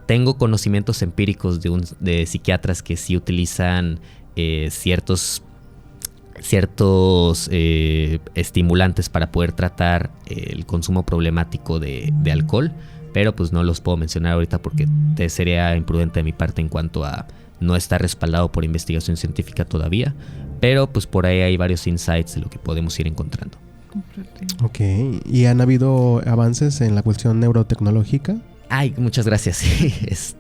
Tengo conocimientos empíricos de psiquiatras que sí utilizan ciertos estimulantes para poder tratar el consumo problemático de alcohol, pero pues no los puedo mencionar ahorita porque sería imprudente de mi parte en cuanto a no estar respaldado por investigación científica todavía, pero pues por ahí hay varios insights de lo que podemos ir encontrando. Ok, ¿y han habido avances en la cuestión neurotecnológica? Ay, muchas gracias. Sí, es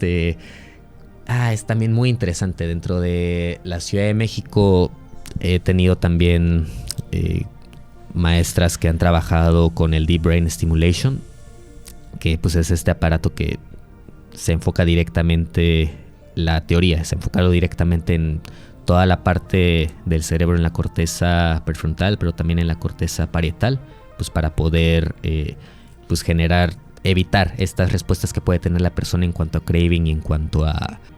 también muy interesante. Dentro de la Ciudad de México he tenido también maestras que han trabajado con el Deep Brain Stimulation, que pues es este aparato que se enfoca directamente, la teoría se enfoca directamente en toda la parte del cerebro, en la corteza prefrontal, pero también en la corteza parietal, pues para poder pues evitar estas respuestas que puede tener la persona en cuanto a craving y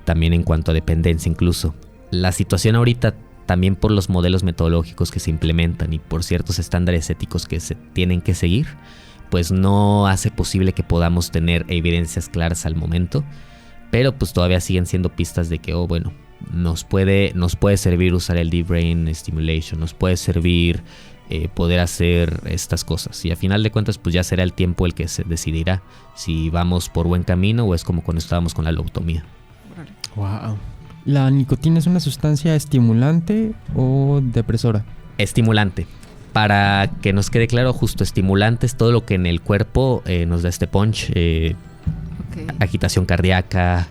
también en cuanto a dependencia incluso. La situación ahorita, también por los modelos metodológicos que se implementan y por ciertos estándares éticos que se tienen que seguir, pues no hace posible que podamos tener evidencias claras al momento, pero pues todavía siguen siendo pistas de que, nos puede servir usar el Deep Brain Stimulation, nos puede servir poder hacer estas cosas, y a final de cuentas pues ya será el tiempo el que se decidirá si vamos por buen camino o es como cuando estábamos con la lobotomía. Wow. ¿La nicotina es una sustancia estimulante o depresora? Estimulante. Para que nos quede claro, justo estimulante es todo lo que en el cuerpo nos da este punch, agitación cardíaca,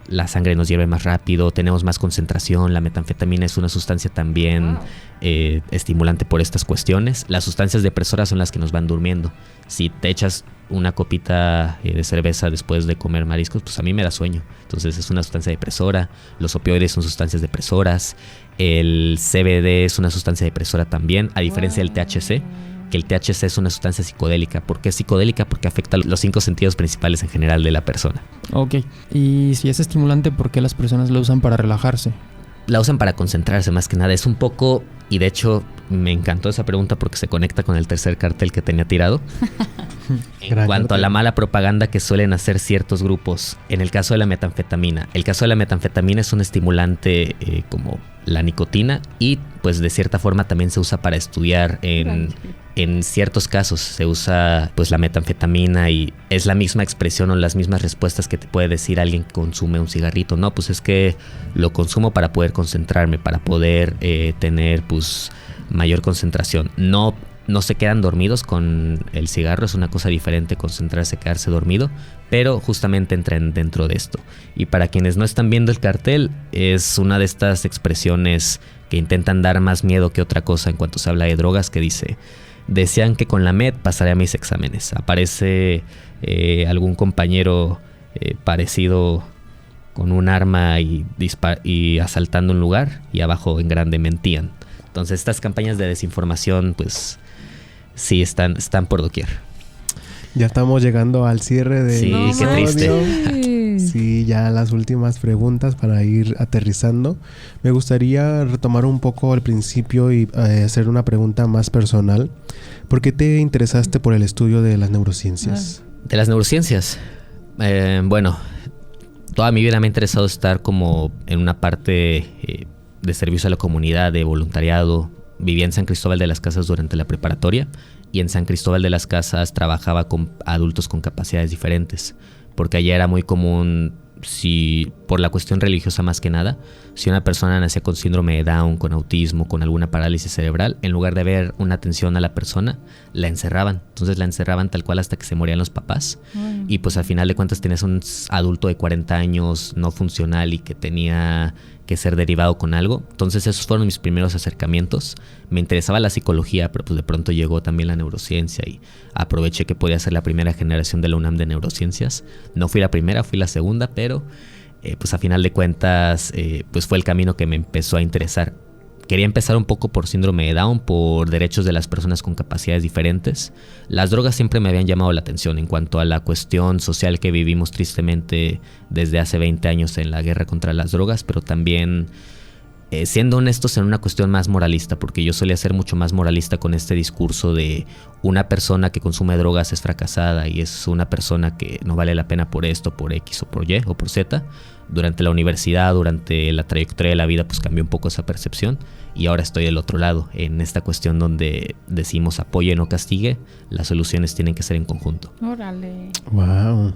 la sangre nos hierve más rápido, tenemos más concentración. La metanfetamina es una sustancia también estimulante por estas cuestiones. Las sustancias depresoras son las que nos van durmiendo. Si te echas una copita de cerveza después de comer mariscos, pues a mí me da sueño. Entonces es una sustancia depresora. Los opioides son sustancias depresoras. El CBD es una sustancia depresora también, a diferencia del THC, que el THC es una sustancia psicodélica. ¿Por qué es psicodélica? Porque afecta los 5 sentidos principales en general de la persona. Ok. Y si es estimulante, ¿por qué las personas lo usan para relajarse? La usan para concentrarse más que nada. Es un poco, y de hecho me encantó esa pregunta porque se conecta con el tercer cartel que tenía tirado. En cuanto a la mala propaganda que suelen hacer ciertos grupos, en el caso de la metanfetamina. El caso de la metanfetamina es un estimulante como la nicotina, y pues de cierta forma también se usa para estudiar en ciertos casos. Se usa pues la metanfetamina y es la misma expresión o las mismas respuestas que te puede decir alguien que consume un cigarrito. No, pues es que lo consumo para poder concentrarme, para poder tener pues mayor concentración. No se quedan dormidos con el cigarro, es una cosa diferente concentrarse, quedarse dormido, pero justamente entran dentro de esto. Y para quienes no están viendo el cartel, es una de estas expresiones que intentan dar más miedo que otra cosa en cuanto se habla de drogas, que dice: decían que con la med pasaré a mis exámenes. Aparece algún compañero parecido con un arma y asaltando un lugar, y abajo en grande mentían. Entonces estas campañas de desinformación pues sí están por doquier. Ya estamos llegando al cierre de... Sí, qué triste. Sí, ya las últimas preguntas para ir aterrizando. Me gustaría retomar un poco al principio y hacer una pregunta más personal. ¿Por qué te interesaste por el estudio de las neurociencias? De las neurociencias. Bueno, toda mi vida me ha interesado estar como en una parte de servicio a la comunidad, de voluntariado. Vivía en San Cristóbal de las Casas durante la preparatoria, y en San Cristóbal de las Casas trabajaba con adultos con capacidades diferentes, porque allá era muy común, por la cuestión religiosa más que nada, si una persona nacía con síndrome de Down, con autismo, con alguna parálisis cerebral, en lugar de ver una atención a la persona, la encerraban. Entonces la encerraban tal cual hasta que se morían los papás. Y pues al final de cuentas tenías un adulto de 40 años no funcional y que tenía que ser derivado con algo. Entonces esos fueron mis primeros acercamientos. Me interesaba la psicología, pero pues de pronto llegó también la neurociencia y aproveché que podía ser la primera generación de la UNAM de neurociencias. No fui la primera, fui la segunda, pero pues a final de cuentas pues fue el camino que me empezó a interesar. Quería empezar un poco por síndrome de Down, por derechos de las personas con capacidades diferentes. Las drogas siempre me habían llamado la atención en cuanto a la cuestión social que vivimos tristemente desde hace 20 años en la guerra contra las drogas, pero también siendo honestos en una cuestión más moralista, porque yo solía ser mucho más moralista con este discurso de una persona que consume drogas es fracasada y es una persona que no vale la pena por esto, por X o por Y o por Z. Durante la universidad, durante la trayectoria de la vida, pues cambió un poco esa percepción, y ahora estoy del otro lado, en esta cuestión donde decimos apoye, no castigue. Las soluciones tienen que ser en conjunto. Órale. Wow.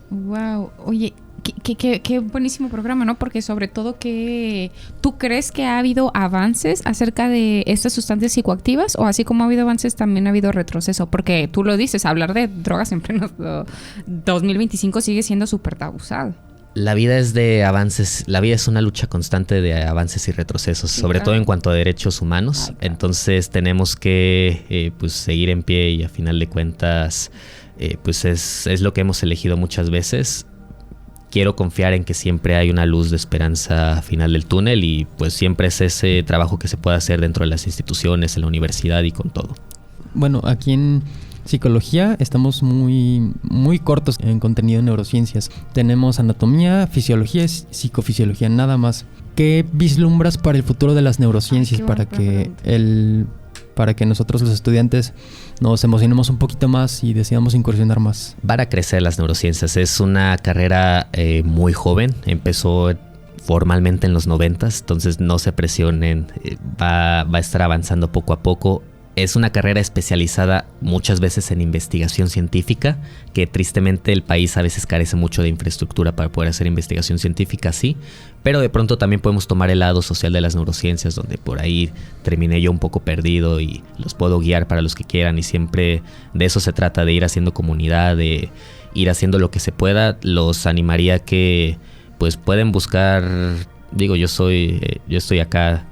Wow. Oye, qué buenísimo programa, ¿no? Porque sobre todo que tú crees que ha habido avances acerca de estas sustancias psicoactivas, o así como ha habido avances también ha habido retroceso, porque tú lo dices, hablar de drogas en pleno 2025 sigue siendo súper tabuzado. La vida es de avances, la vida es una lucha constante de avances y retrocesos, Sí, sobre claro. todo en cuanto a derechos humanos. Ay, claro. Entonces tenemos que pues seguir en pie y a final de cuentas pues es lo que hemos elegido muchas veces. Quiero confiar en que siempre hay una luz de esperanza al final del túnel y pues siempre es ese trabajo que se puede hacer dentro de las instituciones, en la universidad y con todo. Bueno, aquí en psicología estamos muy, muy cortos en contenido de neurociencias. Tenemos anatomía, fisiología, psicofisiología, nada más. ¿Qué vislumbras para el futuro de las neurociencias? Qué Para buena que pregunta. para que nosotros los estudiantes nos emocionemos un poquito más y decidamos incursionar más. Van a crecer las neurociencias, es una carrera muy joven, empezó formalmente en los 90s, entonces no se presionen, va a estar avanzando poco a poco. Es una carrera especializada muchas veces en investigación científica, que tristemente el país a veces carece mucho de infraestructura para poder hacer investigación científica, sí, pero de pronto también podemos tomar el lado social de las neurociencias, donde por ahí terminé yo un poco perdido y los puedo guiar para los que quieran, y siempre de eso se trata, de ir haciendo comunidad, de ir haciendo lo que se pueda. Los animaría que pues pueden buscar, digo, yo estoy acá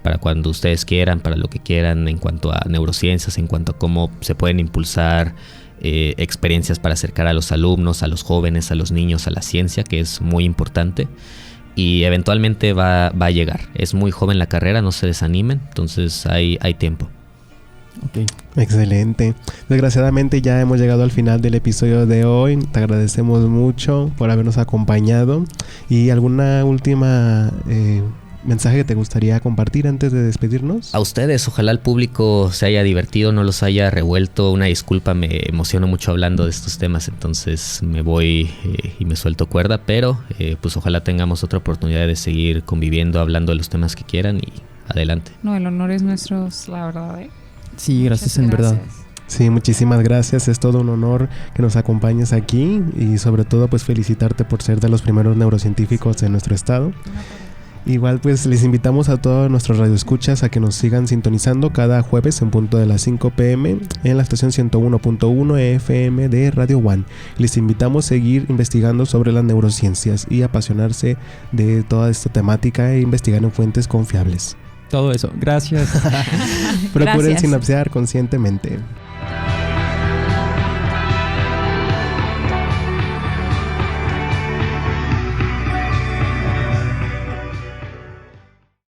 para cuando ustedes quieran, para lo que quieran en cuanto a neurociencias, en cuanto a cómo se pueden impulsar experiencias para acercar a los alumnos, a los jóvenes, a los niños, a la ciencia, que es muy importante. Y eventualmente va a llegar. Es muy joven la carrera, no se desanimen, entonces hay tiempo. Okay. Excelente. Desgraciadamente ya hemos llegado al final del episodio de hoy. Te agradecemos mucho por habernos acompañado. ¿Y alguna última mensaje que te gustaría compartir antes de despedirnos? A ustedes, ojalá el público se haya divertido, no los haya revuelto. Una disculpa, me emociono mucho hablando de estos temas, entonces me voy y me suelto cuerda, pero pues ojalá tengamos otra oportunidad de seguir conviviendo, hablando de los temas que quieran, y adelante. No, el honor es nuestro, la verdad, Sí, gracias, en Muchas verdad. gracias. Sí, muchísimas gracias. Es todo un honor que nos acompañes aquí y sobre todo pues felicitarte por ser de los primeros neurocientíficos de nuestro estado. Igual pues les invitamos a todos nuestros radioescuchas a que nos sigan sintonizando cada jueves en punto de las 5 p.m. en la estación 101.1 FM de Radio One. Les invitamos a seguir investigando sobre las neurociencias y apasionarse de toda esta temática e investigar en fuentes confiables. Todo eso. Gracias. Procuren Gracias. sinapsear conscientemente.